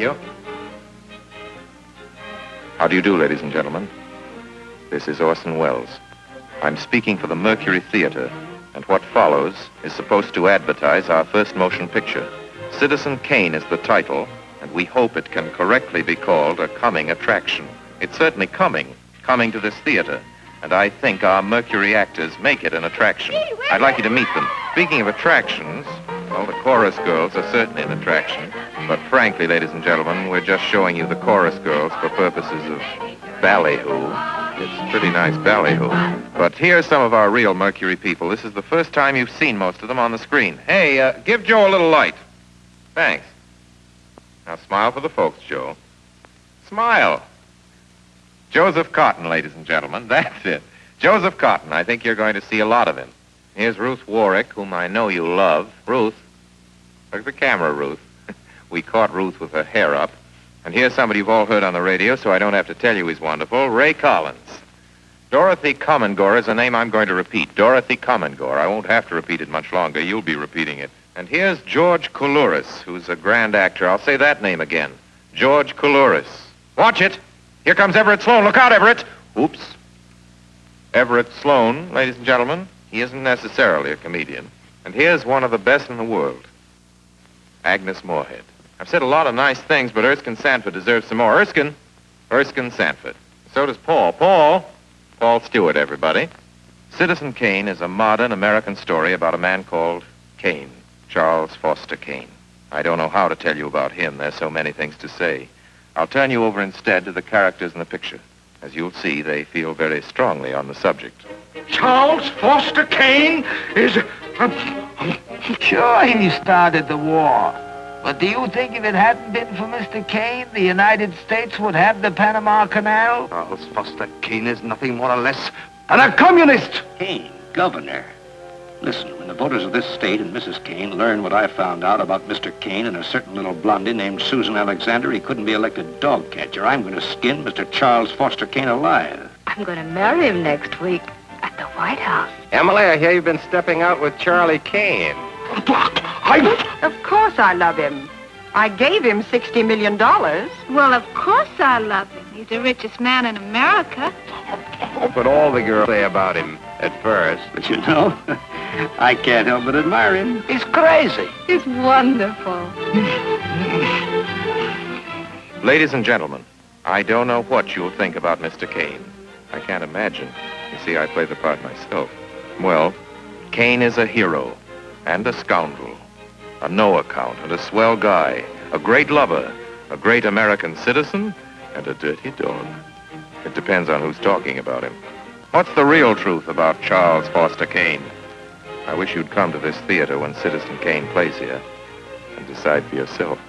you. How do you do, ladies and gentlemen? This is Orson Welles. I'm speaking for the Mercury Theater, and what follows is supposed to advertise our first motion picture. Citizen Kane is the title, and we hope it can correctly be called a coming attraction. It's certainly coming to this theater, and I think our Mercury actors make it an attraction. I'd like you to meet them. Speaking of attractions, well, the chorus girls are certainly an attraction, but frankly, ladies and gentlemen, we're just showing you the chorus girls for purposes of ballyhoo. It's pretty nice ballyhoo. But here's some of our real Mercury people. This is the first time you've seen most of them on the screen. Hey, give Joe a little light. Thanks. Now smile for the folks, Joe. Smile. Joseph Cotton, ladies and gentlemen. That's it. Joseph Cotton. I think you're going to see a lot of him. Here's Ruth Warwick, whom I know you love. Ruth. Look at the camera, Ruth. We caught Ruth with her hair up. And here's somebody you've all heard on the radio, so I don't have to tell you he's wonderful. Ray Collins. Dorothy Commongore is a name I'm going to repeat. Dorothy Commongore. I won't have to repeat it much longer. You'll be repeating it. And here's George Coulouris, who's a grand actor. I'll say that name again. George Coulouris. Watch it. Here comes Everett Sloane. Look out, Everett. Oops. Everett Sloane, ladies and gentlemen. He isn't necessarily a comedian. And here's one of the best in the world. Agnes Moorehead. I've said a lot of nice things, but Erskine Sanford deserves some more. Erskine Sanford. So does Paul. Paul Stewart, everybody. Citizen Kane is a modern American story about a man called Kane, Charles Foster Kane. I don't know how to tell you about him. There's so many things to say. I'll turn you over instead to the characters in the picture. As you'll see, they feel very strongly on the subject. Charles Foster Kane is... Sure, he started the war. But do you think if it hadn't been for Mr. Kane, the United States would have the Panama Canal? Charles Foster Kane is nothing more or less than a communist. Kane, governor. Listen, when the voters of this state and Mrs. Kane learn what I found out about Mr. Kane and a certain little blondie named Susan Alexander, he couldn't be elected dog catcher. I'm going to skin Mr. Charles Foster Kane alive. I'm going to marry him next week at the White House. Emily, I hear you've been stepping out with Charlie Kane. Of course I love him. I gave him $60 million. Well, of course I love him. He's the richest man in America. But all the girls say about him at first. But you know, I can't help but admire him. He's crazy. He's wonderful. Ladies and gentlemen, I don't know what you'll think about Mr. Kane. I can't imagine. You see, I play the part myself. Well, Kane is a hero and a scoundrel, a no-account and a swell guy, a great lover, a great American citizen, and a dirty dog. It depends on who's talking about him. What's the real truth about Charles Foster Kane? I wish you'd come to this theater when Citizen Kane plays here and decide for yourself.